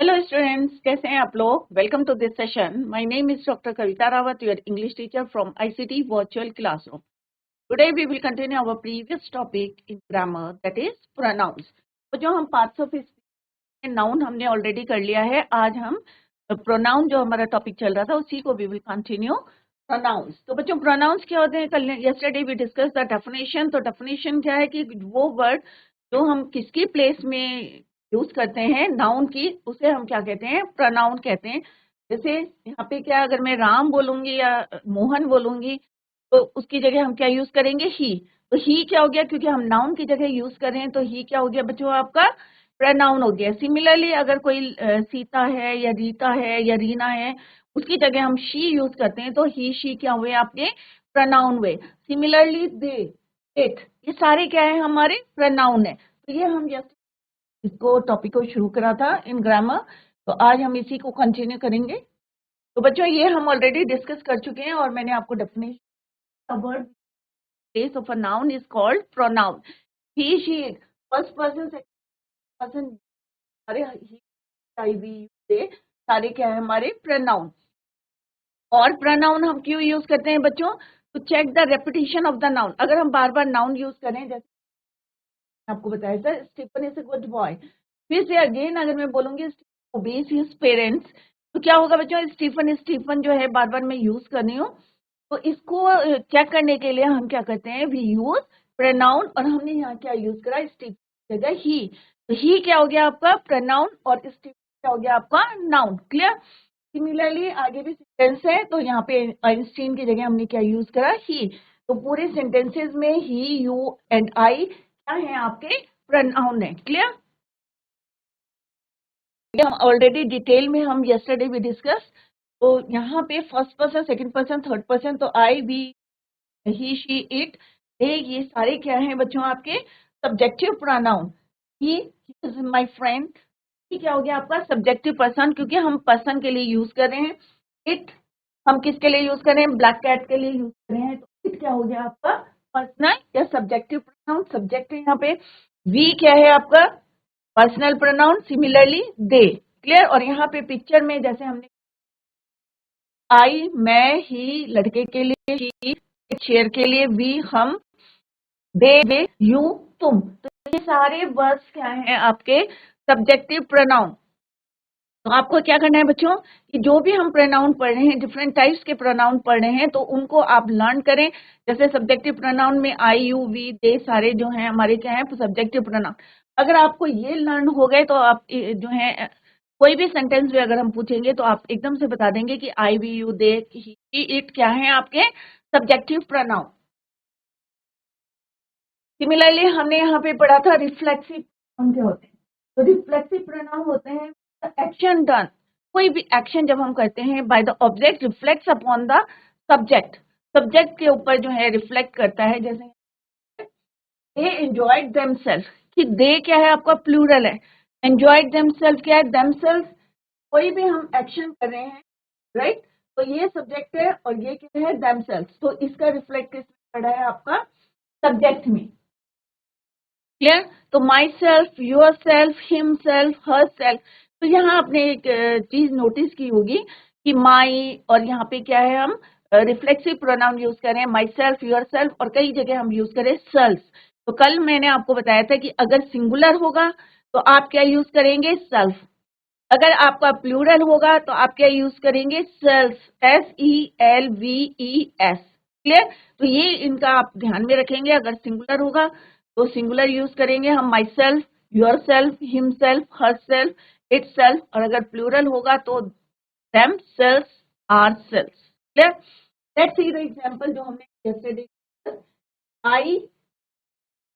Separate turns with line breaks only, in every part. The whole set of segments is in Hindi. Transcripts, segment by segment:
हेलो स्टूडेंट्स, कैसे हैं आप लोग। Welcome to this session. My name is doctor Kavita Rawat, your English teacher from ICT virtual classroom. Today we will continue our previous topic in grammar, that is pronouns. तो जो हम पार्ट्स ऑफ स्पीच नाउन हमने ऑलरेडी कर लिया है, आज हम प्रोनाउन जो हमारा टॉपिक चल रहा था उसी को वी विल कंटिन्यू। प्रोनाउंस, तो बच्चों प्रोनाउंस क्या होते हैं? कल yesterday we discuss the definition. तो डेफिनेशन क्या है कि वो वर्ड जो हम किसकी प्लेस में यूज करते हैं नाउन की, उसे हम क्या कहते हैं? प्रोनाउन कहते हैं। जैसे यहाँ पे क्या, अगर मैं राम बोलूंगी या मोहन बोलूंगी तो उसकी जगह हम क्या यूज करेंगे? ही। तो ही क्या हो गया? क्योंकि हम नाउन की जगह यूज कर रहे हैं तो ही क्या हो गया बच्चों? आपका प्रोनाउन हो गया। सिमिलरली अगर कोई सीता है या रीता है या रीना है, उसकी जगह हम शी यूज करते हैं तो ही शी क्या हुए? आपके प्रोनाउन हुए। सिमिलरली दे, इट, ये सारे क्या है? हमारे प्रोनाउन है। तो ये हम इसको टॉपिक को शुरू करा था इन ग्रामर, तो आज हम इसी को कंटिन्यू करेंगे। तो बच्चों ये हम ऑलरेडी डिस्कस कर चुके हैं और मैंने आपको definition word place of a noun is called pronoun. He she first person second person, सारे ही सारे क्या है? हमारे प्रोनाउन। और प्रोनाउन हम क्यों यूज करते हैं बच्चों? To check the repetition of the noun. अगर हम बार बार नाउन यूज करें, जैसे आपको बताया था Stephen is a good boy, फिर से अगेन अगर मैं बोलूंगी ओबेस हिज पेरेंट्स, तो क्या होगा बच्चों? स्टीफन स्टीफन जो है बार बार मैं यूज कर रही हूँ, तो इसको चेक करने के लिए हम क्या करते हैं? We use pronoun. और हमने यहाँ क्या यूज करा? स्टीफन जगह ही। तो ही क्या हो गया आपका? प्रोनाउन। और स्टीफन क्या हो गया आपका? नाउन। क्लियर? सिमिलरली आगे भी सेंटेंस है, तो यहाँ पे आइंस्टीन की जगह हमने क्या यूज करा? ही। तो पूरे सेंटेंसेस में ही, यू एंड आई क्या है? आपके प्रोनाउन है। क्लियर? हम ऑलरेडी डिटेल में हम यस्टरडे भी डिस्कस। तो यहाँ पे first person second person third person, तो आई, वी, ही, शी, इट, दे, ये सारे क्या हैं बच्चों? आपके subjective pronoun. He is my friend, ये क्या हो गया आपका? सब्जेक्टिव पर्सन, क्योंकि हम पर्सन के लिए यूज कर रहे हैं। इट हम किसके लिए यूज कर रहे हैं? ब्लैक कैट के लिए यूज कर रहे हैं, तो इट क्या हो गया आपका? पर्सनल या सब्जेक्टिव प्रोनाउन। सब्जेक्ट है यहाँ पे। वी क्या है आपका? Personal pronoun. सिमिलरली दे। क्लियर? और यहाँ पे पिक्चर में जैसे हमने आई, मैं, ही लड़के के लिए, शी शेर के लिए, वी हम, दे वे, यू तुम। तो ये सारे वर्ड्स क्या हैं? आपके सब्जेक्टिव प्रोनाउन। तो आपको क्या करना है बच्चों कि जो भी हम प्रोनाउन पढ़ रहे हैं, डिफरेंट टाइप्स के प्रोनाउन पढ़ रहे हैं, तो उनको आप लर्न करें। जैसे सब्जेक्टिव प्रोनाउन में आई, यू, वी, दे सारे जो हैं हमारे क्या हैं? Subjective pronoun. अगर आपको ये लर्न हो गए तो आप जो है कोई भी सेंटेंस भी अगर हम पूछेंगे तो आप एकदम से बता देंगे कि I, we, you, they, he, it क्या है? आपके सब्जेक्टिव प्रोनाउन। सिमिलरली हमने यहाँ पे पढ़ा था रिफ्लेक्सिव प्रोनाउन क्या होते हैं। तो रिफ्लेक्सिव प्रोनाउन होते हैं एक्शन डन। कोई भी एक्शन जब हम करते हैं by the object reflects upon the subject, subject के ऊपर जो है रिफ्लेक्ट करता है। जैसे दे एंजॉयड देमसेल्फ, कि दे क्या है? आपका प्लूरल है। एंजॉयड देमसेल्फ क्या है? देमसेल्फ। कोई भी हम एक्शन कर रहे हैं, राइट, तो ये सब्जेक्ट है और ये क्या है? देमसेल्फ। तो इसका रिफ्लेक्ट किसमें पड़ा है? आपका सब्जेक्ट में। क्लियर? तो my self, yourself, himself, her self. तो यहाँ आपने एक चीज नोटिस की होगी कि माई और यहाँ पे क्या है? हम रिफ्लेक्सिव प्रोनाउन यूज करें, माई सेल्फ, योर सेल्फ, और कई जगह हम यूज करें सेल्फ। तो कल मैंने आपको बताया था कि अगर सिंगुलर होगा तो आप क्या यूज करेंगे? सेल्फ। अगर आपका प्लूरल होगा तो आप क्या यूज करेंगे? Self, SELVES। क्लियर? तो ये इनका आप ध्यान में रखेंगे। अगर सिंगुलर होगा तो सिंगुलर यूज करेंगे हम, myself, yourself, himself, herself, itself. और अगर प्लूरल होगा तो themself, ourself. Clear? Let's see the example जो हमने yesterday. I,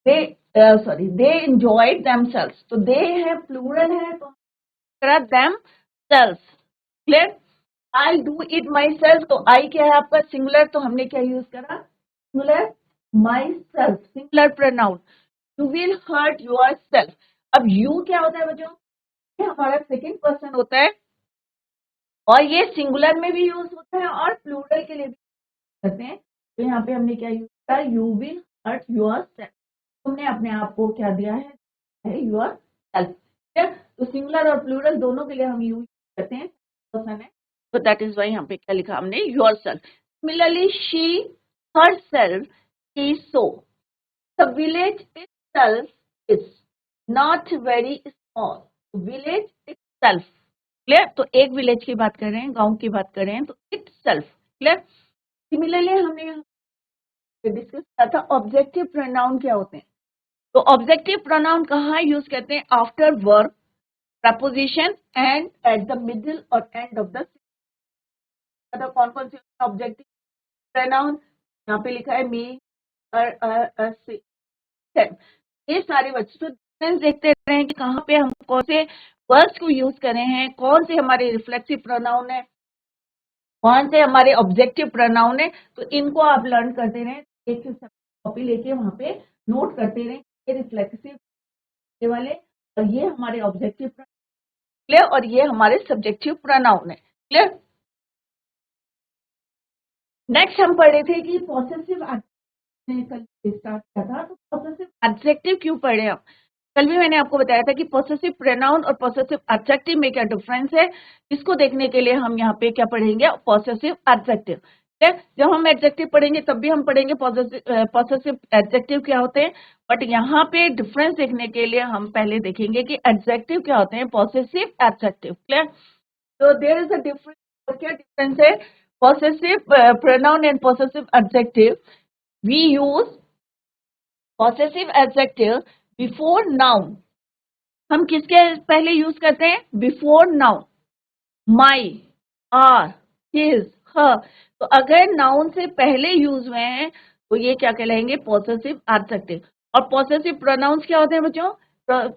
they, sorry, they enjoyed themselves. तो दे है, प्लूरल है, तो themself. Clear? I do it myself, तो आई क्या है आपका? सिंगुलर, तो हमने क्या यूज करा? Singular myself, singular pronoun. You will hurt yourself. अब यू क्या होता है बच्चों? ये हमारा सेकंड पर्सन होता है और ये सिंगुलर में भी यूज होता है और प्लूरल के लिए भी करते हैं। तो यहाँ पे हमने क्या यूज करा? You will hurt yourself. तुमने अपने आप को क्या दिया है? Yourself. तो सिंगुलर और प्लूरल दोनों के लिए हम यूज करते हैं पर्सन है, तो दैट इज वाई यहाँ पे क्या लिखा हमने, yourself. Similarly she herself is so, the village itself is not very small, village itself, clear. तो एक विलेज की बात कर रहे हैं, गांव की बात कर रहे हैं, तो इटसेल्फ, क्लियर। सिमिलरली हमने डिस्कस किया था ऑब्जेक्टिव प्रोनाउन क्या होते हैं। तो ऑब्जेक्टिव प्रोनाउन कहाँ यूज करते हैं, after verb, preposition and at the middle और एंड ऑफ द, कौन कौन से ऑब्जेक्टिव प्रोनाउन, यहाँ पे लिखा है मी, ये सारे वर्ड्स। तो डिफरेंस देखते रहे हैं कि कहाँ पे हम कौन से वर्ड्स को यूज कर रहे हैं, कौन से हमारे रिफ्लेक्सिव प्रोनाउन है, कौन से हमारे ऑब्जेक्टिव प्रोनाउन है। तो इनको आप लर्न करते रहे, एक कॉपी लेके वहां पे नोट करते रहे, ये रिफ्लेक्सिव वाले और ये हमारे ऑब्जेक्टिव, क्लियर, और ये हमारे सब्जेक्टिव प्रोनाउन है, क्लियर। नेक्स्ट हम पढ़ रहे थे कि पॉसेसिव, कल स्टार्ट किया था, तो पॉसेसिव एडजेक्टिव क्यों पढ़े हम। कल भी मैंने आपको बताया था कि पॉसेसिव प्रोनाउन और पॉसेसिव एडजेक्टिव में क्या डिफरेंस है, इसको देखने के लिए हम यहाँ पे क्या पढ़ेंगे, पॉसेसिव एडजेक्टिव। जब हम एडजेक्टिव पढ़ेंगे तब भी हम पढ़ेंगे पॉसेसिव एडजेक्टिव क्या होते हैं, बट यहाँ पे डिफरेंस देखने के लिए हम पहले देखेंगे कि एडजेक्टिव क्या होते हैं, पॉसेसिव एडजेक्टिव, क्लियर। तो देयर इज अ डिफरेंस, और क्या डिफरेंस है, possessive pronoun and possessive adjective. We use possessive adjective before noun, हम किसके पहले यूज करते हैं, before noun, my, our, his, her. तो अगर नाउन से पहले यूज हुए हैं तो ये क्या कहलाएंगे, पॉसेसिव एडजेक्टिव। और पॉसेसिव प्रोनाउंस क्या होते हैं बच्चों,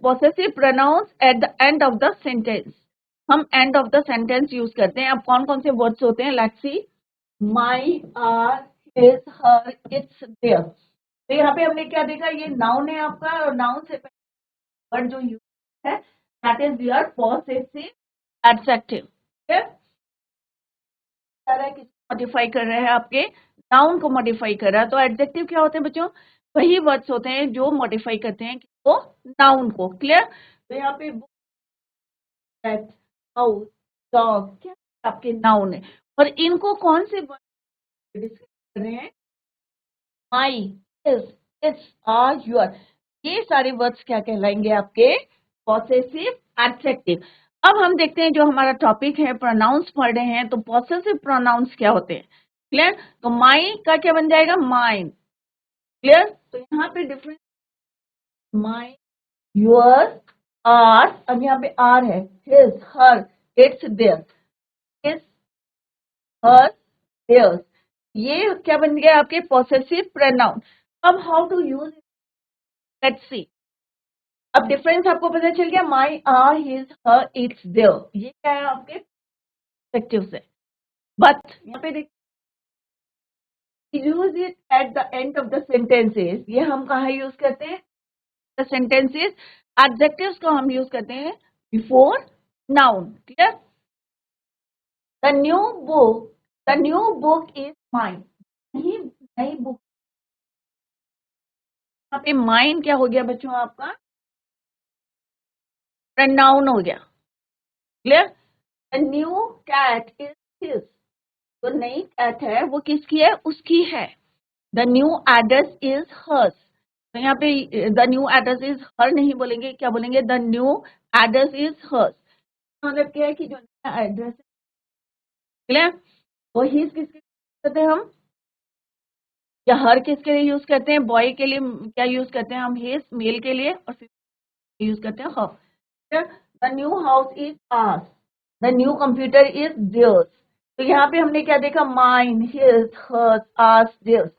possessive pronouns at the end of the sentence, हम end of the sentence use करते हैं। अब कौन कौन से वर्ड्स होते हैं, let's see, my, our, his, her, its, their. तो यहाँ पे हमने क्या देखा, ये नाउन है आपका, और नाउन से वर्ड जो यूज है that is your possessive adjective, modify कर रहे हैं, आपके नाउन को मॉडिफाई कर रहा है। तो एडजेक्टिव क्या होते हैं बच्चों, वही वर्ड्स होते हैं जो मॉडिफाई करते हैं किसको, नाउन को, क्लियर। तो यहाँ पे हाउस, डॉग, क्या आपके नाउन है, और इनको कौन से वर्ड डिस्कस कर रहे हैं, माई, इज, इट्स, आर, योर, ये सारे वर्ड्स क्या कहलाएंगे, आपके पॉसेसिव एडजेक्टिव। अब हम देखते हैं जो हमारा टॉपिक है, प्रोनाउंस पढ़ रहे हैं, तो पॉसेसिव प्रोनाउंस क्या होते हैं, क्लियर। तो माई का क्या बन जाएगा, माइन, क्लियर। तो यहाँ पे डिफरेंस, माई, योर, आर, अब यहाँ पे आर है, his, her, its, their, his, her, their, ये क्या बन गया आपके पॉसेसिव प्रोनाउन। अब how to use, let's see. अब डिफरेंस आपको पता चल गया, my, our, his, her, its, their, ये क्या है आपके एडजेक्टिव से। बट यहाँ पे देखिए, use it at the end of the sentences, ये हम कहाँ यूज करते हैं, द सेंटेंसेस। एडजेक्टिव्स को हम यूज करते हैं before noun, clear. The new book is mine, नई बुक, यहाँ पे माइन क्या हो गया बच्चों, आपका प्रोनाउन हो गया, clear. The new cat is his, तो नई कैट है वो किसकी है, उसकी है। The new address is hers, तो यहाँ पे the new address is her नहीं बोलेंगे, क्या बोलेंगे, the new address is hers. मतलब क्या है कि जो नया एड्रेस है, क्लियर। वो हिज किसके करते हैं हम, या हर किसके लिए यूज करते हैं, बॉय के लिए क्या यूज करते हैं हम, हिज, मेल के लिए, और फिर यूज करते हैं her. The new house is ours, the new computer is theirs. तो यहाँ पे हमने क्या देखा, mine, his, hers, ours, theirs.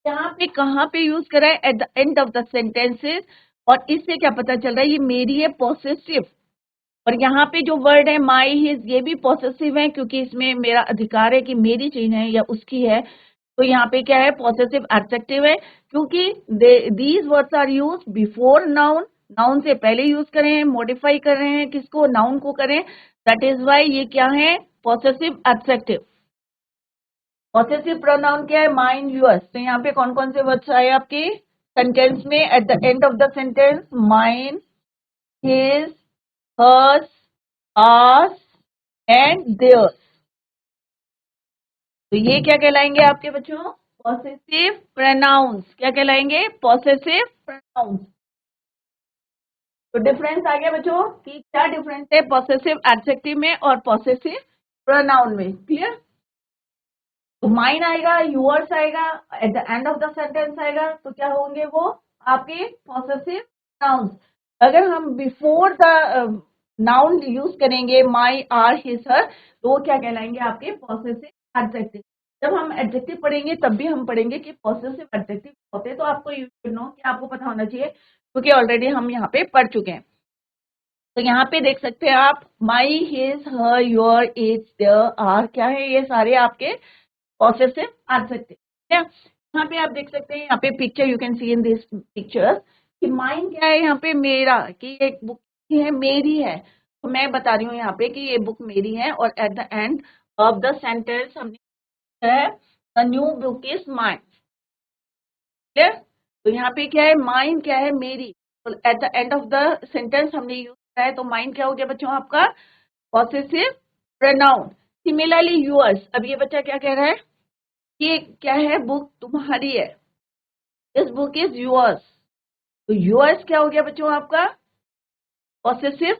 यहाँ पे कहाँ पे यूज करा है, at the end of the sentences, और इससे क्या पता चल रहा है, ये मेरी है, पॉसेसिव। और यहाँ पे जो वर्ड है माई, हिज, ये भी पॉसेसिव है, क्योंकि इसमें मेरा अधिकार है कि मेरी चीज है या उसकी है। तो यहाँ पे क्या है, पॉसेसिव एडजेक्टिव है, क्योंकि these words are use before noun, noun से पहले यूज करें, मॉडिफाई कर रहे हैं किसको, नाउन को करें, दैट इज वाई ये क्या है, पॉसेसिव एडजेक्टिव। पॉसेसिव प्रोनाउन क्या है, माइन, यूअर्स। तो यहाँ पे कौन कौन से वर्ड्स आए आपके सेंटेंस में, eight the end of the sentence, mine, his, hers, ours and theirs। तो ये क्या कहलाएंगे आपके बच्चों? Possessive pronouns. क्या कहलाएंगे? Possessive pronouns. तो डिफरेंस आ गया बच्चों कि क्या डिफरेंस है पॉसेसिव एडजेक्टिव में और पॉसेसिव प्रोनाउन में। क्लियर? तो माइन आएगा, यूअर्स आएगा, eight the end of the sentence आएगा, तो क्या होंगे वो आपके पॉसेसिव नाउन्स। अगर हम बिफोर द नाउन यूज करेंगे माई, आर, हिज, हर, तो वो क्या कहलाएंगे आपके पॉसेसिव एडजेक्टिव। जब हम एडजेक्टिव पढ़ेंगे तब भी हम पढ़ेंगे कि पॉसेसिव एडजेक्टिव होते हैं, तो आपको यू शुड नो कि आपको पता होना चाहिए क्योंकि ऑलरेडी हम यहाँ पे पढ़ चुके हैं। तो यहाँ पे देख सकते हैं आप my, his, her, your, its, their, our, क्या है ये सारे आपके पॉसेसिव एडजेक्टिव है। यहाँ पे आप देख सकते हैं, यहाँ पे picture you can see in this picture कि माइन क्या है यहाँ पे? मेरा, कि एक बुक है मेरी है। तो मैं बता रही हूँ यहाँ पे कि ये बुक मेरी है और eight the end of the sentence हमने है the new book is mine. Clear? तो यहाँ पे क्या है? माइन क्या है? मेरी। तो eight the end of the sentence हमने यूज किया है, तो माइन क्या हो गया बच्चों आपका? Possessive pronoun. Similarly yours. अब ये बच्चा क्या कह रहा है? ये क्या है? बुक तुम्हारी है, दिस बुक इज योर्स। तो योर्स क्या हो गया बच्चों आपका? Possessive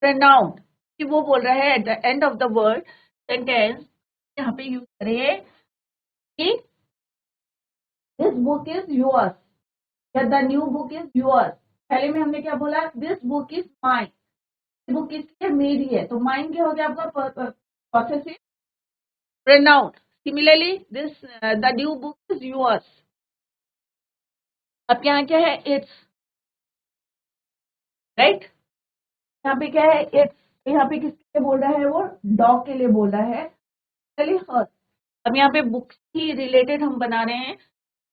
pronoun. कि वो बोल रहा है at the end of the word sentence यहाँ पे यूज करें कि दिस बुक इज योर्स या the new book is yours. पहले में हमने क्या बोला? This book is mine. Book इसलिए मेरी है, तो माइन क्या हो गया आपका? Possessive pronoun. Similarly this the new book is yours. अब यहाँ क्या है? इट्स। राइट? यहाँ पे क्या है? इट्स। यहाँ पे किसके लिए बोल रहा है? वो डॉग के लिए बोल रहा है। चलिए हर्स। अब यहाँ पे बुक्स की रिलेटेड हम बना रहे हैं।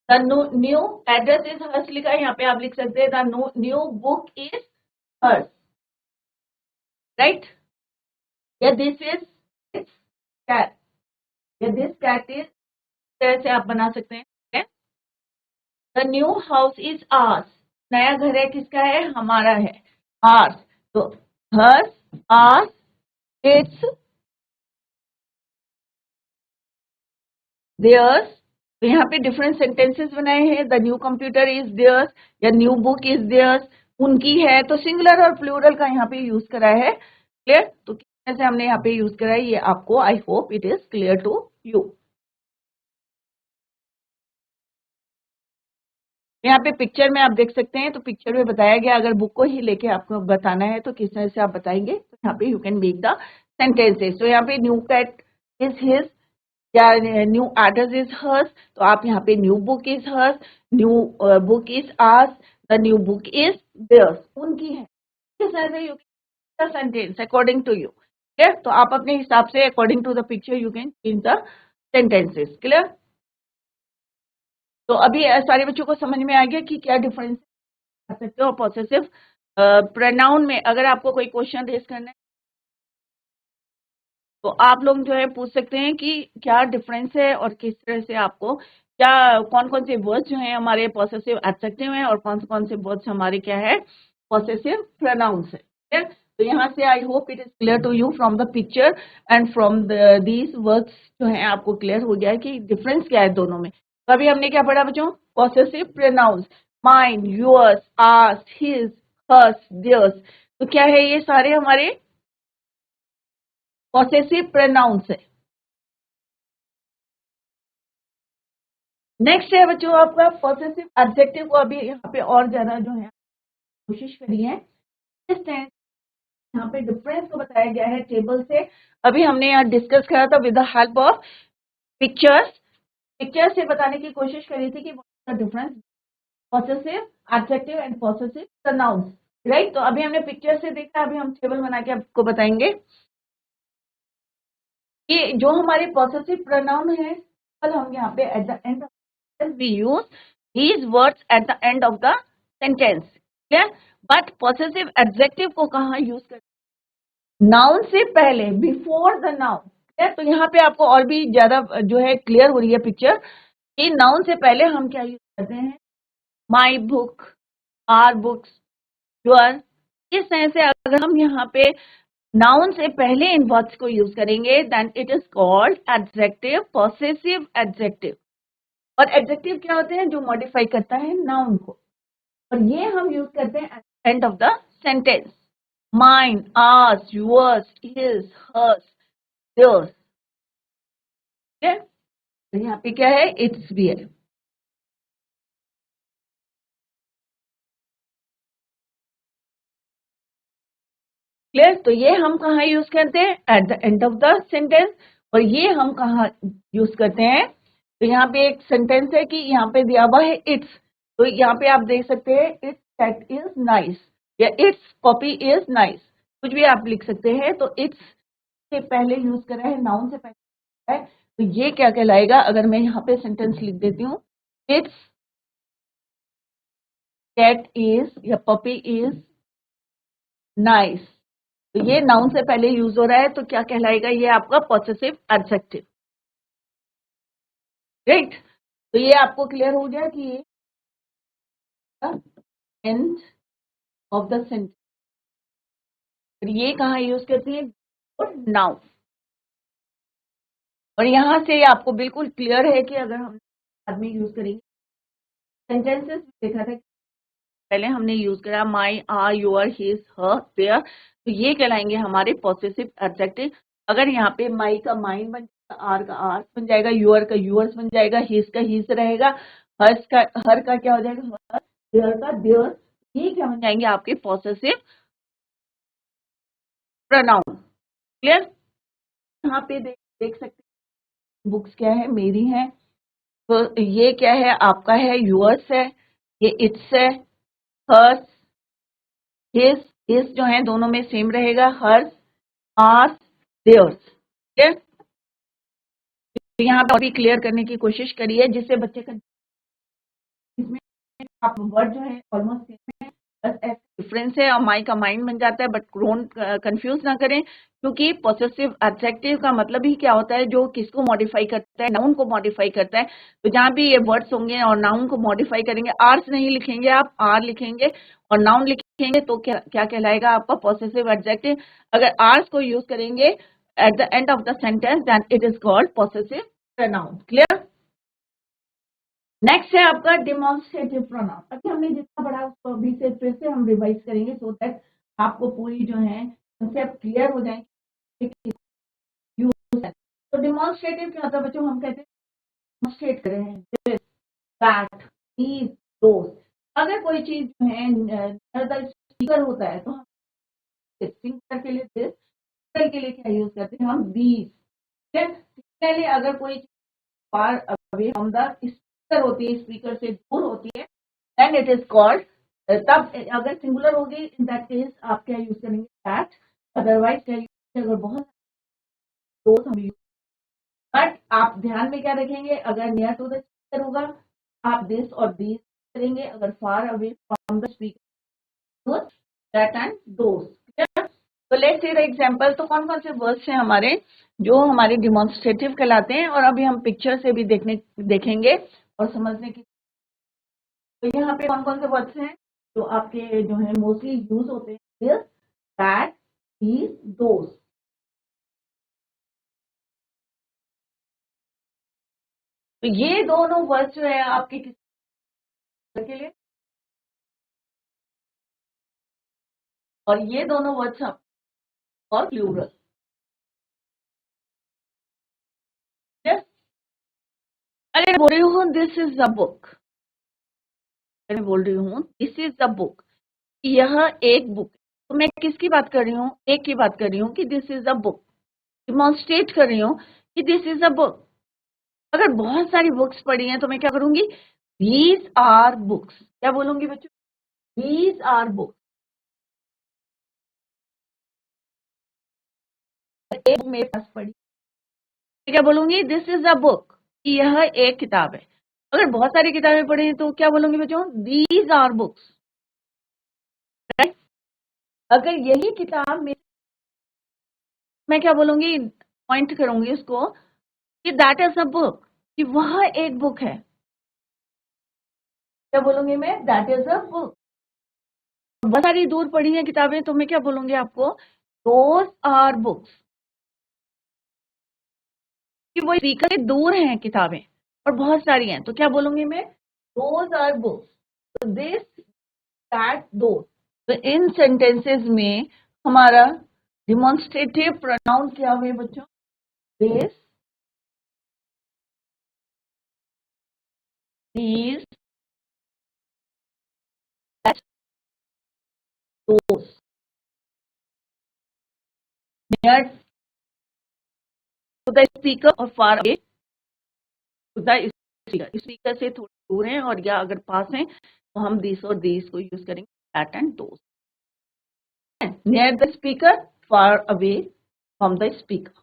The new address is hers लिखा है, यहाँ पे आप लिख सकते हैं the new book is hers. Right? या दिस इज इट्स कैट, या दिस कैट इज, तरह से आप बना सकते हैं। The new house is ours. नया घर है, किसका है? हमारा है, आर्स। तो हर्स, आर्स, इट्स, देयर्स। तो यहाँ पे डिफरेंट सेंटेंसेस बनाए हैं। The new computer is theirs या न्यू बुक इज देयर्स। उनकी है, तो सिंगुलर और प्लूरल का यहाँ पे यूज करा है। क्लियर? तो किस तरह से हमने यहाँ पे यूज करा है ये आपको, I hope it is clear to you. यहाँ पे पिक्चर में आप देख सकते हैं, तो पिक्चर में बताया गया अगर बुक को ही लेके आपको बताना है तो किस तरह से आप बताएंगे। तो यहाँ पे you can make the sentences. तो यहाँ पे न्यू कैट इज हिज या न्यू एड्रेस इज हर्स, तो आप यहाँ पे new book is hers, new book is ours, the new book is theirs. उनकी है। किस तरह से you can sentence according to you. Clear? तो आप अपने हिसाब से according to the picture you can change the sentences. Clear? तो अभी सारे बच्चों को समझ में आ गया कि क्या डिफरेंस कर सकते हो पॉसेसिव प्रोनाउन में। अगर आपको कोई क्वेश्चन रेज करना है तो आप लोग जो है पूछ सकते हैं कि क्या डिफरेंस है और किस तरह से आपको क्या, कौन कौन से वर्ड्स जो हैं हमारे पॉसेसिव एडजेक्टिव हैं और कौन से वर्ड्स हमारे क्या है पॉसेसिव प्रोनाउंस है। तो यहाँ से I hope it is clear to you from the picture and from these words जो है आपको क्लियर हो गया है कि डिफरेंस क्या है दोनों में। तो अभी हमने क्या पढ़ा बच्चों? Possessive pronouns, mine, yours, ours, his, hers, theirs. तो क्या है? ये सारे हमारे पॉसेसिव प्रोनाउंस है। नेक्स्ट है बच्चों आपका पॉसेसिव एडजेक्टिव को अभी यहाँ पे और ज्यादा जो है कोशिश करी है। इस टेंस यहाँ पे डिफरेंस को बताया गया है टेबल से। अभी हमने यहाँ डिस्कस करा था with the help of pictures. Picture से बताने की कोशिश करी थी कि difference possessive adjective and possessive pronouns. Right? तो अभी हमने पिक्चर से देखा, अभी हम टेबल बना के आपको बताएंगे कि जो हमारे पॉसेसिव प्रोनाउन है कल हम यहाँ पे eight the and we use these words at the end of the sentence. Clear? But possessive adjective को कहाँ यूज करते? नाउन से पहले, बिफोर द नाउन। तो यहाँ पे आपको और भी ज्यादा जो है क्लियर हो रही है पिक्चर कि नाउन से पहले हम क्या यूज करते हैं? My book, our books, your, इस तरह से अगर हम यहाँ पे नाउन से पहले इन वर्ड्स को यूज करेंगे then it is called adjective, possessive adjective. और एडजेक्टिव क्या होते हैं? जो मॉडिफाई करता है नाउन को, और ये हम यूज करते हैं at end of the sentence. Mine, ours, yours, his, hers, theirs. ठीक है, तो यहाँ पे क्या है? इट्स भी है। क्लियर? तो ये हम कहाँ यूज करते हैं? Eight the end of the sentence. और ये हम कहाँ यूज करते हैं? तो यहाँ पे एक सेंटेंस है कि यहाँ पे दिया हुआ है इट्स, तो यहाँ पे आप देख सकते हैं इट्स कैट इज नाइस या इट्स कॉपी इज नाइस, कुछ भी आप लिख सकते हैं। तो इट्स से पहले यूज करा है, नाउन से पहले है, तो ये क्या कहलाएगा? अगर मैं यहाँ पे सेंटेंस लिख देती हूँ, इट्स कैट इज या पपी इज नाइस, तो ये नाउन से पहले यूज हो रहा है, तो क्या कहलाएगा? ये आपका पॉसेसिव एडजेक्टिव। राइट? तो ये आपको क्लियर हो गया कि ये एंड ऑफ द सेंटेंस। ये कहाँ यूज करती है? और नाउन। और यहाँ से आपको बिल्कुल क्लियर है कि अगर हम आदमी यूज करेंगे, सेंटेंसेस देखा था पहले हमने यूज करा my, our, your, his, her, their, तो ये कहलाएंगे हमारे पॉसेसिव एडजेक्टिव। अगर यहाँ पे माई का माइन बन जाएगा, आर का आर्स बन जाएगा, योर का यूअर्स बन जाएगा, हिज का हिज रहेगा, हर का क्या हो जाएगा? हर, देयर का देयर। ये क्या बन जाएंगे? आपके पॉसेसिव प्रोनाउन। क्लियर? यहाँ पे देख सकते हैं बुक्स क्या है? मेरी है। तो ये क्या है? आपका है, यूअर्स है, ये इट्स है, हर्स, हिज जो है दोनों में सेम रहेगा, हर्स, आर्स, देयर्स। ठीक है, तो यहाँ पे अभी क्लियर करने की कोशिश करिए जिससे बच्चे का इसमें आप वर्ड जो है ऑलमोस्ट सेम है, बस डिफरेंस है और माई का माइंड बन जाता है। बट डोंट कंफ्यूज ना करें, क्योंकि पॉसेसिव एडजेक्टिव का मतलब ही क्या होता है? जो किसको मॉडिफाई करता है? नाउन को मॉडिफाई करता है। तो जहां भी ये वर्ड्स होंगे और नाउन को मॉडिफाई करेंगे, आर्स नहीं लिखेंगे, आप आर लिखेंगे और नाउन लिखेंगे, तो क्या कहलाएगा आपका? Possessive adjective. अगर आर्स को यूज करेंगे at the end of the sentence then it is called possessive pronoun. Clear? Next है आपका डिमॉन्स्ट्रेटिव प्रोनाउन। अभी हमने जितना पढ़ा उसको अभी से फिर से हम रिवाइज करेंगे, सो दैट आपको पूरी जो है कंसेप्ट क्लियर हो जाए। तो डिमॉन्स्ट्रेटिव क्या होता है बच्चों? हम कहते हैं डिमॉन्स्ट्रेट कर रहे हैं, दिस, दैट, दीज, दोस। अगर कोई चीज जो है स्पीकर होता है तो हम सिंगर के लिए दिस, स्पीकर के लिए क्या यूज करते हैं? हम दीज। सिमिलरली अगर कोई far away from the speaker होती है, स्पीकर से दूर होती है, देन इट इज कॉल्ड, तब अगर सिंगुलर होगी इन दैट केस आप क्या यूज करेंगे? दैट। अदरवाइज क्या यूज, अगर बहुत दोस्त हम यूज, बट आप ध्यान में क्या रखेंगे? अगर नियर टू द स्पीकर होगा आप दिस और दीज करेंगे, अगर far away from the speaker that and those. तो लेट्स सी द एग्जांपल। तो कौन कौन से वर्ड्स हैं हमारे जो हमारे डिमॉन्स्ट्रेटिव कहलाते हैं, और अभी हम पिक्चर से भी देखेंगे और समझने की। तो यहाँ पे कौन कौन से वर्ड्स हैं जो आपके जो है मोस्टली यूज होते हैं? दिस, दैट, दीज, दोस। तो ये दोनों वर्ड्स जो है आपके किस के लिए, और ये दोनों वर्ड्स और प्लूरल। अगर बोल रही हूँ दिस इज द बुक, मैं बोल रही हूँ दिस इज द बुक, यह एक बुक, तो मैं किसकी बात कर रही हूँ? एक की बात कर रही हूँ कि this is a book. Demonstrate कर रही हूँ कि दिस इज अ बुक। अगर बहुत सारी बुक्स पढ़ी हैं तो मैं क्या करूंगी? These are books. क्या बोलूंगी बच्चों? These are books. एक बुक मेरे पास पढ़ी, मैं क्या बोलूंगी? दिस इज अ बुक, यह एक किताब है। अगर बहुत सारी किताबें पढ़ी हैं तो क्या बोलूंगी बच्चों? These are books. राइट? अगर यही किताब में, मैं क्या बोलूंगी? पॉइंट करूंगी उसको कि दैट इज अ बुक, कि वह एक बुक है। क्या बोलूंगी मैं? That is a book. बहुत सारी दूर पड़ी हैं किताबें, तो मैं क्या बोलूंगी आपको, दोज आर बुक्स, कि वो स्पीकर से दूर हैं किताबें और बहुत सारी हैं, तो क्या बोलूंगी मैं, दोज आर बुक्स, तो दिस दैट दो। तो इन सेंटेंसेस में हमारा डिमॉन्स्ट्रेटिव प्रोनाउन क्या हुए बच्चों, this, these, that, those, near to the speaker or far away to the speaker, speaker से थोड़ी दूर हैं और या अगर पास हैं तो हम दिस और दिस को यूज करेंगे, that and those. Near the speaker, far away from the speaker.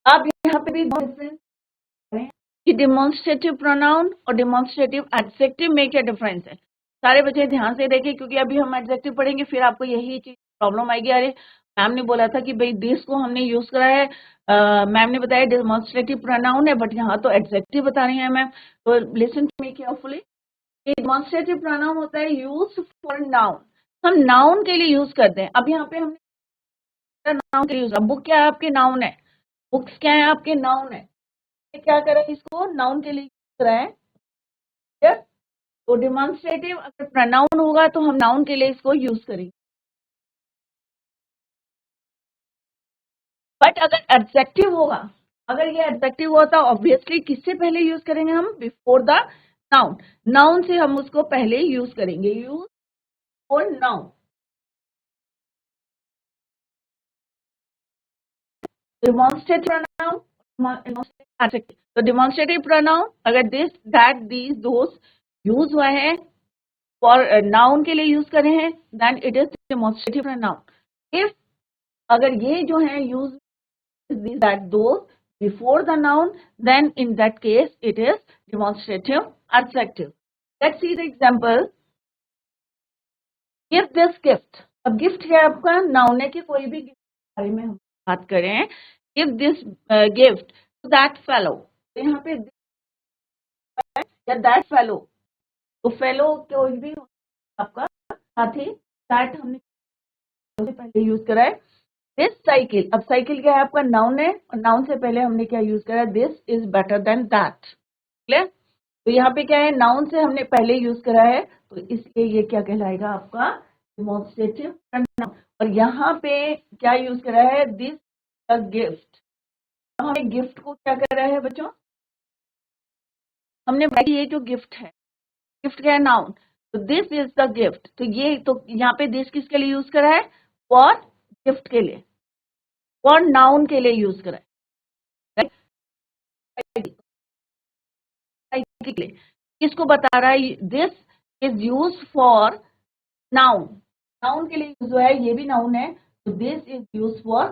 आप यहाँ पे भी डिफरेंस करें कि डिमॉन्स्ट्रेटिव प्रोनाउन और डिमॉन्स्ट्रेटिव एडजेक्टिव में क्या डिफरेंस है। सारे बच्चे ध्यान से देखें, क्योंकि अभी हम एडजेक्टिव पढ़ेंगे, फिर आपको यही चीज प्रॉब्लम आएगी, अरे मैम ने बोला था कि भाई दिस को हमने यूज करा है, मैम ने बताया डिमॉन्स्ट्रेटिव प्रोनाउन है, बट यहाँ तो एडजेक्टिव बता रही है मैम। तो listen to me carefully, demonstrative pronoun होता है यूज फॉर नाउन, हम नाउन के लिए यूज करते हैं। अब यहाँ पे हमने नाउन के लिए यूज, बुक क्या है आपके, नाउन है, बुक्स क्या है आपके, नाउन है, क्या करें, इसको नाउन के लिए यूज करा है। तो डिमॉन्स्ट्रेटिव अगर प्रोनाउन होगा तो हम नाउन के लिए इसको यूज करेंगे, बट अगर एडजेक्टिव होगा, अगर ये एडजेक्टिव होता ऑब्वियसली किससे पहले यूज करेंगे हम, बिफोर द नाउन, नाउन से हम उसको पहले यूज करेंगे, use for noun. Demonstrative pronoun, adjective, तो डिमॉन्स्ट्रेटिव प्रोनाउन अगर this that these those use हुआ है फॉर नाउन के लिए यूज करे हैं, then it is demonstrative pronoun. If अगर ये जो है use these that those before the noun, then in that case it is demonstrative adjective. Let's see the example. Give this gift. अब गिफ्ट क्या है आपका, नाउन है कि कोई भी गिफ्ट के बारे में हम बात करें, give this gift to that fellow, तो यहाँ पे या दैट फेलो, तो फेलो कोई भी आपका साथी, दैट हमने पहले यूज करा है। दिस साइकिल, अब साइकिल क्या है आपका, नाउन है, और नाउन से पहले हमने क्या यूज करा, this is better than that, clear. तो यहाँ पे क्या है, नाउन से हमने पहले यूज करा है, तो इसलिए ये क्या कहलाएगा आपका, डिमॉन्स्ट्रेटिव प्रोनाउन। और यहाँ पे क्या यूज करा है, दिस द गिफ्ट, हमने गिफ्ट को क्या करा है बच्चों, हमने ये जो गिफ्ट है, गिफ्ट क्या है, नाउन, तो दिस इज द गिफ्ट, तो ये तो यहाँ पे दिस किसके लिए यूज करा है, फॉर गिफ्ट के लिए, फॉर नाउन के लिए यूज करा है, किसको बता रहा है, this is use for noun, noun के लिए यूज हुआ है, ये भी नाउन है, तो this is use for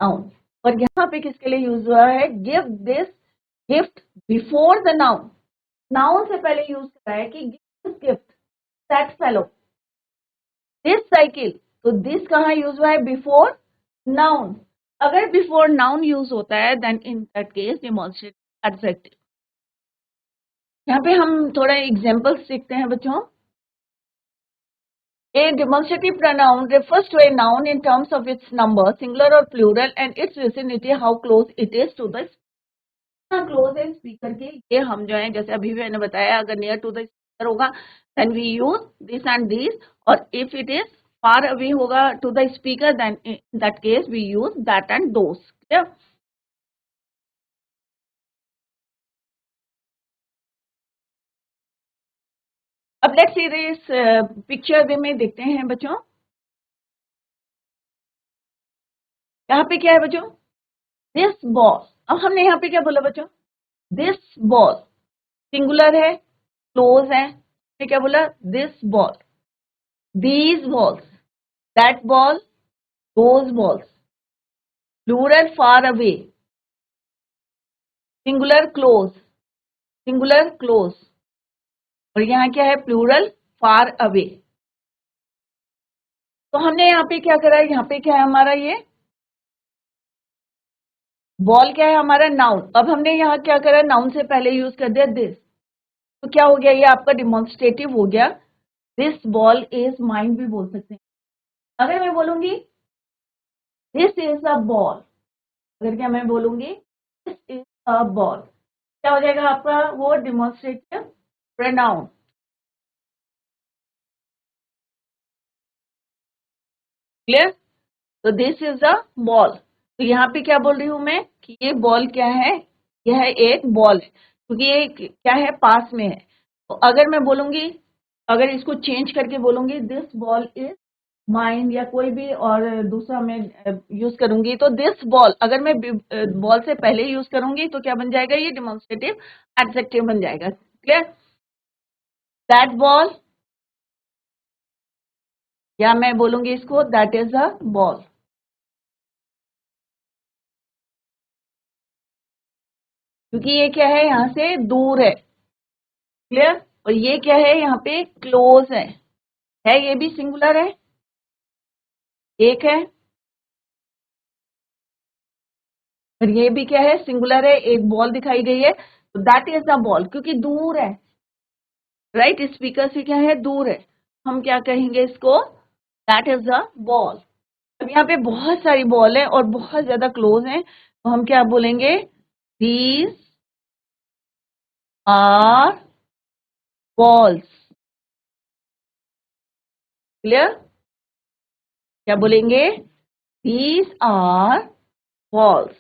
noun. और यहाँ पे किसके लिए यूज हुआ है, give this gift before the noun, noun से पहले यूज करा है कि give this gift that fellow, this cycle, तो दिस कहाँ यूज हुआ है, बिफोर नाउन। अगर बिफोर नाउन यूज होता है, then in that case demonstrative adjective. यहाँ पे हम थोड़ा एग्जाम्पल्स देखते हैं बच्चों। A demonstrative pronoun refers to a noun in terms of its number, singular or plural, and its vicinity, how close it is to the speaker. Close है स्पीकर के, ये हम जो है जैसे अभी मैंने बताया, अगर नियर टू द स्पीकर होगा then we use this and this, और if it is far away होगा to the speaker, then in that case we use that and those. Clear? अब लेट्स सी दिस पिक्चर वे में देखते हैं बच्चों। यहाँ पे क्या है बच्चों, दिस बॉल, अब हमने यहाँ पे क्या बोला बच्चों, दिस बॉल, सिंगुलर है, क्लोज है, हमने क्या बोला, this ball, these balls, that ball, those balls, plural far away, singular close, singular close, और यहाँ क्या है, प्लूरल फार अवे। तो हमने यहाँ पे क्या करा है, यहाँ पे क्या है हमारा, ये बॉल क्या है हमारा, नाउन, अब हमने यहाँ क्या करा, नाउन से पहले यूज कर दिया दिस, तो क्या हो गया, ये आपका डिमॉन्स्ट्रेटिव हो गया, दिस बॉल इज माइन भी बोल सकते हैं। अगर मैं बोलूंगी दिस इज अ बॉल, अगर क्या मैं बोलूंगी दिस इज अ बॉल, क्या हो जाएगा आपका वो डिमॉन्स्ट्रेटिव प्रोनाउन। क्लियर? तो दिस इज अ बॉल, तो यहाँ पे क्या बोल रही हूं मैं कि ये बॉल क्या है, यह एक बॉल है, क्योंकि ये क्या है पास में है। तो अगर मैं बोलूंगी, अगर इसको चेंज करके बोलूंगी दिस बॉल इज माइन या कोई भी और दूसरा मैं यूज करूंगी, तो दिस बॉल अगर मैं बॉल से पहले यूज करूंगी तो क्या बन जाएगा, ये डिमॉन्स्ट्रेटिव एडजेक्टिव बन जाएगा। क्लियर? दैट बॉल, या मैं बोलूंगी इसको दैट इज अ बॉल, क्योंकि ये क्या है यहाँ से दूर है। क्लियर? और ये क्या है यहाँ पे क्लोज है ये भी सिंगुलर है, एक है, और ये भी क्या है सिंगुलर है, एक बॉल दिखाई गई है, तो दैट इज द बॉल, क्योंकि दूर है, राइट, स्पीकर से क्या है दूर है, हम क्या कहेंगे इसको, दैट इज द बॉल। अब यहाँ पे बहुत सारी बॉल है और बहुत ज्यादा क्लोज है, तो हम क्या बोलेंगे, दीज आर बॉल्स। क्लियर? क्या बोलेंगे, दीज आर बॉल्स।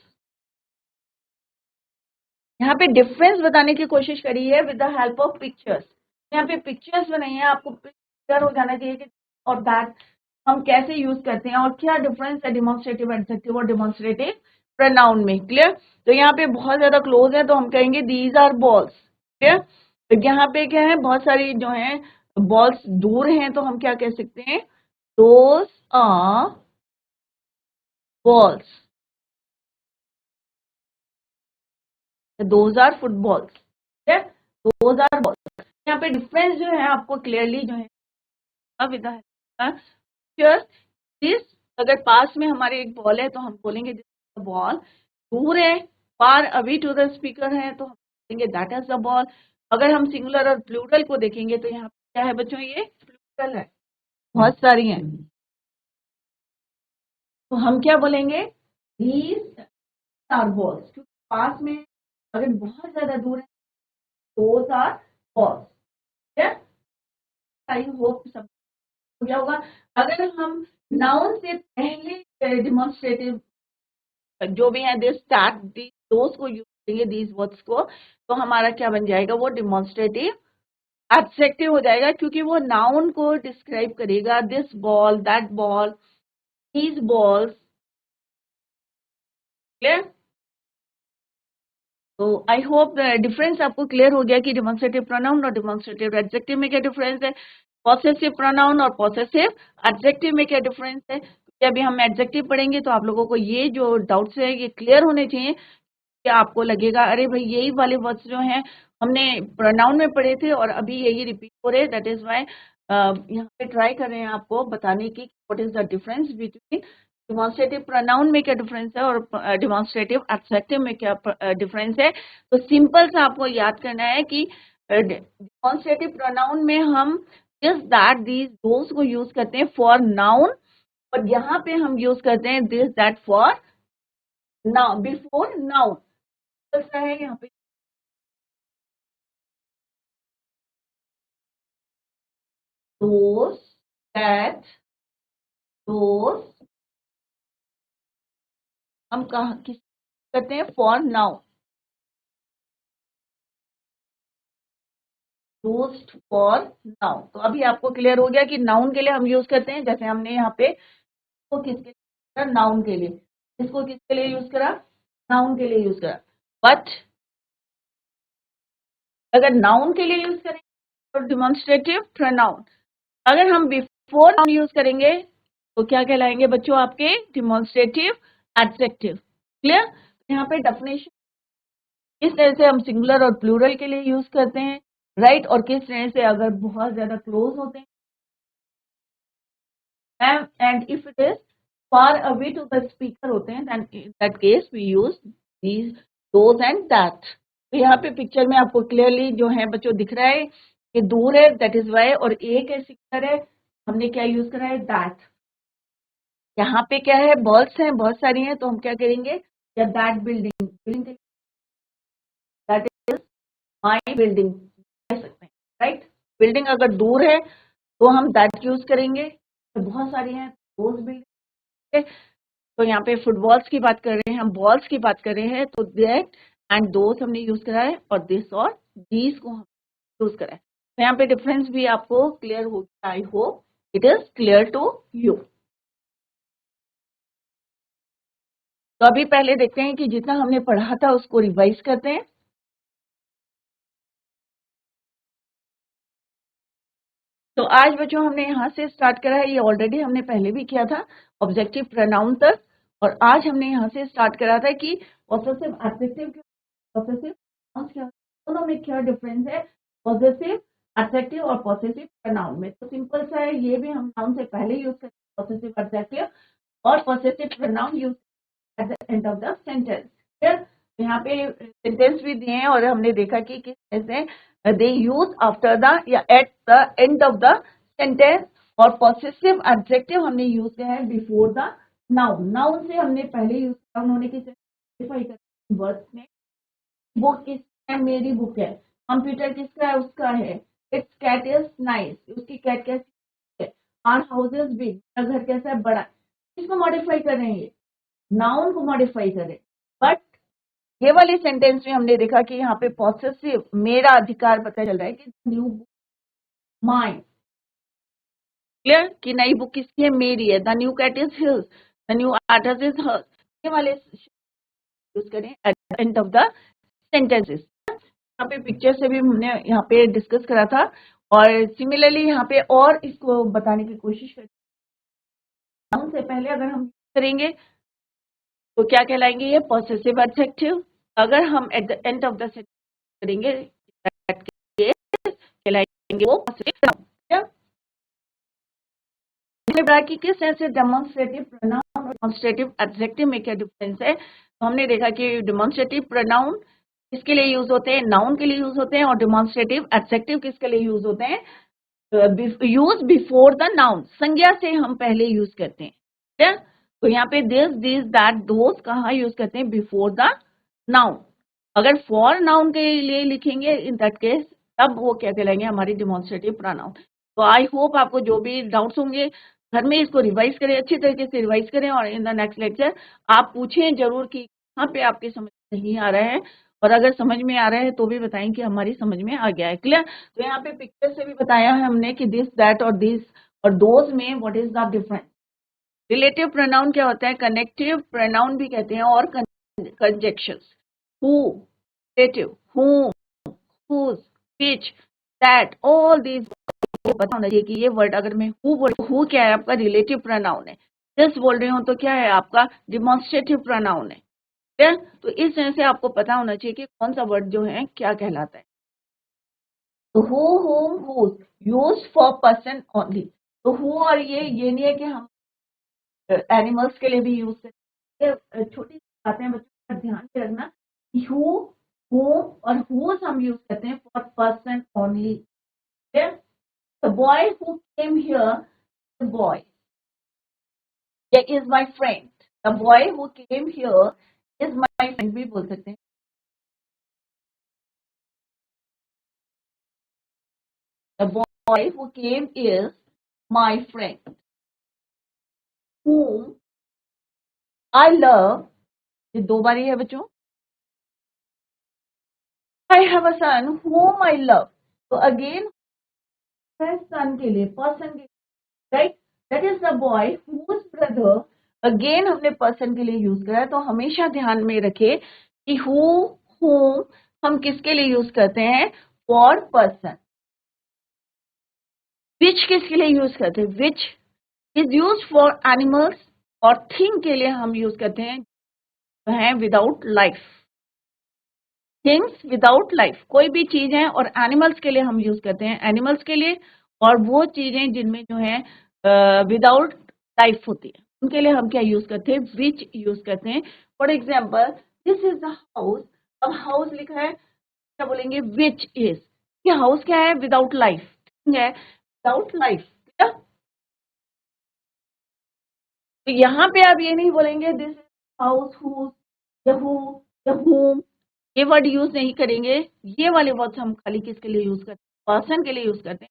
यहाँ पे डिफरेंस बताने की कोशिश करी है with the help of pictures. यहाँ पे पिक्चर्स बनाई है, आपको क्लियर हो जाना चाहिए कि और दैट हम कैसे यूज करते हैं और क्या डिफरेंस है डिमॉन्स्ट्रेटिव एडजेक्टिव और डिमॉन्स्ट्रेटिव प्रोनाउन में। क्लियर? तो यहाँ पे बहुत ज्यादा क्लोज है तो हम कहेंगे दीज आर बॉल्स। क्लियर? तो यहाँ पे क्या है, बहुत सारी जो है बॉल्स दूर हैं, तो हम क्या कह सकते हैं, those are balls, those are footballs. Clear? Those are balls. यहाँ पे डिफरेंस जो है आपको क्लियरली जो है विद दिस, अगर पास में हमारे एक बॉल है तो हम बोलेंगे दिस बॉल, दूर है far away to the speaker है तो हम बोलेंगे दैट इज द बॉल। अगर हम सिंगुलर और प्लूरल को देखेंगे तो यहाँ पे क्या है बच्चों, ये प्लूरल है, बहुत सारी हैं, तो हम क्या बोलेंगे, दीज आर बॉल्स, क्योंकि पास में अगर बहुत ज्यादा दूर है those are balls. I hope सब हो गया होगा। अगर हम नाउन से पहले डिमॉन्स्ट्रेटिव जो भी है दिस स्टार्ट दोस को यूज करेंगे दीज वर्ड्स को, तो हमारा क्या बन जाएगा, वो डिमॉन्स्ट्रेटिव एडजेक्टिव हो जाएगा, क्योंकि वो नाउन को डिस्क्राइब करेगा, this ball, that ball, these balls. Clear? तो आई होप डिफरेंस आपको क्लियर हो गया कि डिमॉन्स्ट्रेटिव प्रोनाउन और डिमॉन्स्ट्रेटिव एडजेक्टिव में क्या डिफरेंस है, पॉसेसिव प्रोनाउन और पॉसेसिव एडजेक्टिव में क्या डिफरेंस है। अभी हम एडजेक्टिव पढ़ेंगे तो आप लोगों को ये जो डाउट्स है ये क्लियर होने चाहिए, कि आपको लगेगा अरे भाई यही वाले वर्ड्स जो हैं हमने प्रोनाउन में पढ़े थे और अभी यही रिपीट हो रहे हैं, दैट इज वाई यहाँ पे ट्राई कर रहे हैं आपको बताने की what is the difference between demonstrative pronoun में क्या डिफरेंस है और डिमॉन्स्ट्रेटिव एडजेक्टिव में क्या डिफरेंस है। तो सिंपल सा आपको याद करना है कि डिमॉन्स्ट्रेटिव प्रोनाउन में हम दिस, दैट, दीज, दोस को यूज करते हैं फॉर नाउन, और यहाँ पे हम यूज करते हैं this, that for noun, before noun. सा है यहाँ पे those, that, those, हम कहा किस करते हैं for noun, used for noun. तो अभी आपको क्लियर हो गया कि नाउन के लिए हम यूज करते हैं, जैसे हमने यहाँ पे तो किसके लिए, नाउन के लिए, इसको किसके लिए यूज करा, नाउन के लिए यूज करा। बट अगर नाउन के लिए यूज करेंगे तो डिमॉन्स्ट्रेटिव प्रोनाउन, अगर हम बिफोर नाउन यूज करेंगे तो क्या कहलाएंगे बच्चों, आपके डिमॉन्स्ट्रेटिव एडजेक्टिव। क्लियर? यहाँ पे डेफिनेशन किस तरह से हम सिंगुलर और प्लूरल के लिए यूज करते हैं, राइट, और किस तरह से अगर बहुत ज्यादा क्लोज होते हैं and if it is far away to the speaker होते हैं, then in that case we use these, those and that. तो यहाँ पे पिक्चर में आपको क्लियरली जो है बच्चों दिख रहा है ये दूर है, दैट इज वाई, और एक है सिंगुलर है, हमने क्या यूज करा है, दैट। यहाँ पे क्या है, बर्ड्स हैं, बहुत सारी हैं, तो हम क्या करेंगे, या that building, building that is my building कह सकते हैं, राइट। बिल्डिंग अगर दूर है तो हम दैट यूज करेंगे, तो बहुत सारी हैं दोज बिल्डिंग। तो यहाँ पे फुटबॉल्स की बात कर रहे हैं, हम बॉल्स की बात कर रहे हैं, तो दैट एंड दोज हमने यूज करा है, और दिस और दीज को हम यूज करा है। तो यहाँ पे डिफरेंस भी आपको क्लियर हो गया, I hope it is clear to you. तो अभी पहले देखते हैं कि जितना हमने पढ़ा था उसको रिवाइज करते हैं। तो आज बच्चों हमने यहाँ से स्टार्ट करा है, ये ऑलरेडी हमने पहले भी किया था ऑब्जेक्टिव प्रोनाउन तक, और आज हमने यहाँ से स्टार्ट करा था कि पॉसेसिव एडजेक्टिव, पॉसेसिव नाउन्स क्या, दोनों में क्या डिफरेंस है पॉसेसिव एडजेक्टिव और पॉसेसिव प्रोनाउन में। तो सिंपल सा है, ये भी हम नाउन से पहले यूज करते हैं पॉसेसिव एडजेक्टिव, और possessive pronoun use eight the end of the sentence. यहाँ पे सेंटेंस भी दिए हैं और हमने देखा कि किस तरह से दे यूज आफ्टर द या eight the end of the sentence, और पॉसेसिव एडजेक्टिव हमने यूज किया है बिफोर द नाउन। नाउन से हमने पहले यूज किया, उन्होंने किस वर्ड्स में, बुक किसका है, मेरी बुक है। कंप्यूटर किसका है, उसका है। इट्स कैट इज नाइस, उसकी कैट कैसी है। आवर हाउस इज बिग, घर कैसा है, बड़ा। इसको मॉडिफाई कर रहे हैं, नाउन को मॉडिफाई करें। बट ये वाले सेंटेंस में हमने देखा कि यहाँ पे पॉसेसिव, मेरा अधिकार पता चल रहा है कि न्यू बुक माइन, क्लियर, कि नई बुक किसकी है, मेरी है। The new cat is his, the new artist is hers. ये वाले यूज करें at the end of the sentences. यहाँ पे पिक्चर से भी हमने यहाँ पे डिस्कस करा था, और सिमिलरली यहाँ पे और इसको बताने की कोशिश करें। नाउन से पहले अगर हम करेंगे तो क्या कहलाएंगे, ये पॉसेसिव एडजेक्टिव। अगर हम eight the end of the sentence करेंगे कहलाएंगे वो पॉसेसिव नाउन। कि किस तरह से डेमोन्स्ट्रेटिव प्रोनाउन और डेमोन्स्ट्रेटिव एडजेक्टिव में क्या डिफरेंस है। तो हमने देखा कि डेमोन्स्ट्रेटिव प्रोनाउन किसके लिए यूज होते हैं, नाउन के लिए यूज होते हैं, और डेमोन्स्ट्रेटिव एडजेक्टिव किसके लिए यूज होते हैं, यूज बिफोर द नाउन, संज्ञा से हम पहले यूज करते हैं, ठीक है। तो यहाँ पे दिस, दिस, दैट, दोस कहाँ यूज करते हैं, बिफोर द नाउन। अगर फॉर नाउन के लिए लिखेंगे इन दैट केस, तब वो क्या कहलाएंगे, हमारी डेमोन्स्ट्रेटिव प्रोनाउन। तो आई होप आपको जो भी डाउट्स होंगे घर में इसको रिवाइज करें, अच्छी तरीके से रिवाइज करें, और इन द नेक्स्ट लेक्चर आप पूछें जरूर कि कहाँ पे आपके समझ नहीं आ रहा है, और अगर समझ में आ रहा है तो भी बताएं कि हमारी समझ में आ गया है, क्लियर। तो यहाँ पे पिक्चर से भी बताया है हमने कि दिस, दैट और दिस और दोज में what is the difference. Relative pronoun क्या होता है, कनेक्टिव प्रोनाउन भी कहते हैं, और conjunctions, who, relative, whom, whose, which, that, all these पता होना चाहिए कि ये वर्ड, अगर मैं हु बोल, हु क्या है आपका रिलेटिव प्रोनाउन है, दिस बोल रही हूँ तो क्या है आपका डिमॉन्स्ट्रेटिव प्रोनाउन है, ठीक है। तो इस तरह से आपको पता होना चाहिए कि कौन सा वर्ड जो है क्या कहलाता है। तो who, whom, whose use for person only. तो हु और ये नहीं है कि हम एनिमल्स के लिए भी यूज करते हैं। छोटी बातें बच्चों का ध्यान में रखना, हु, whom और whose हम यूज करते हैं for person only. The boy who came here, the boy, is my friend. The boy who came here is my friend भी बोल सकते हैं। The boy who came is my friend. Whom I love, ये दो बारी है बच्चों। I have a son whom I love. तो again son के लिए, person के लिए, right? That is the boy whose brother, again हमने person के लिए यूज करा है। तो हमेशा ध्यान में रखे कि who, whom हम किसके लिए यूज करते हैं, for person। which किसके लिए यूज करते हैं, which is used for animals, और thing के लिए हम यूज करते हैं without life, things without life, कोई भी चीज है, और एनिमल्स के लिए हम यूज करते हैं एनिमल्स के लिए, और वो चीजें जिनमें जो है विदाउट लाइफ होती है उनके लिए हम क्या यूज करते हैं, विच यूज करते हैं। For example this is the house, अब हाउस लिखा है, क्या बोलेंगे, विच इज, ये हाउस क्या है? विदाउट लाइफ, ठीक है, विदाउट लाइफ। तो यहाँ पे आप ये नहीं बोलेंगे दिस इज हाउस, हूज, या हु, या whom, ये वर्ड यूज नहीं करेंगे। ये वाले वर्ड्स हम खाली किसके लिए यूज करते हैं? पर्सन के लिए यूज करते हैं।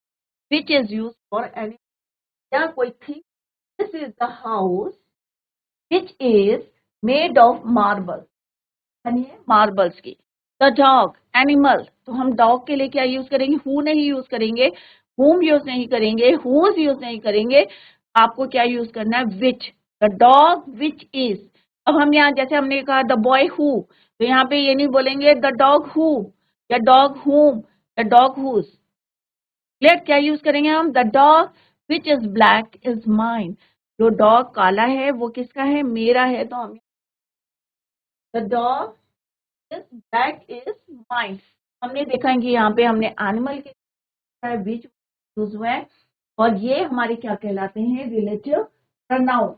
Which is use for any, या कोई thing. This is the house which is made of marble, यानी मार्बल्स की। द डॉग, एनिमल, तो हम डॉग के लिए क्या यूज करेंगे? हु नहीं यूज करेंगे, whom यूज नहीं करेंगे, whose यूज नहीं करेंगे। आपको क्या यूज करना है? Which. The dog which is. अब हम यहाँ जैसे हमने कहा द बॉय हु, तो यहाँ पे ये नहीं बोलेंगे द डॉग हु, या डॉग whom, या डॉग whose। क्लियर? क्या यूज करेंगे हम? The dog which is black is mine, जो डॉग काला है वो किसका है? मेरा है। तो हम the dog is black is mine. हमने देखा है कि यहाँ पे हमने एनिमल के बीच यूज हुआ है, और ये हमारे क्या कहलाते हैं? Relative pronoun.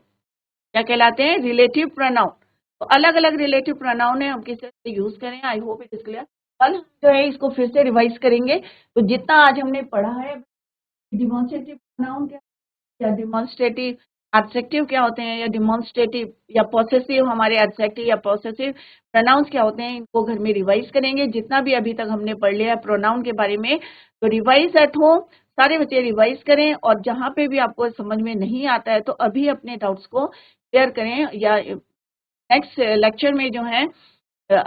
क्या कहलाते हैं? Relative pronoun. तो अलग अलग रिलेटिव प्रोनाउन है, हम किस तरह से यूज करें, आई होप इट इज क्लियर। कल हम जो है इसको फिर से रिवाइज करेंगे। तो जितना आज हमने पढ़ा है, डिमॉन्स्ट्रेटिव प्रोनाउन क्या, या डिमॉन्स्ट्रेटिव एडजेक्टिव क्या होते हैं, या डिमॉन्स्ट्रेटिव या पॉसेसिव, हमारे एडजेक्टिव या पॉसेसिव प्रोनाउंस क्या होते हैं, इनको घर में रिवाइज करेंगे। जितना भी अभी तक हमने पढ़ लिया है प्रोनाउन के बारे में, तो रिवाइज एट होम, सारे बच्चे रिवाइज करें। और जहां पे भी आपको समझ में नहीं आता है तो अभी अपने डाउट्स को क्लियर करें, या नेक्स्ट लेक्चर में जो है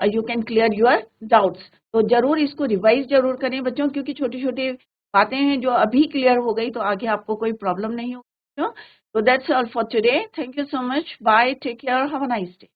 you can clear your doubts. तो जरूर इसको रिवाइज जरूर करें बच्चों, क्योंकि छोटी छोटी बातें हैं जो अभी क्लियर हो गई तो आगे आपको कोई प्रॉब्लम नहीं होगी। So that's all for today. Thank you so much. Bye. Take care. Have a nice day.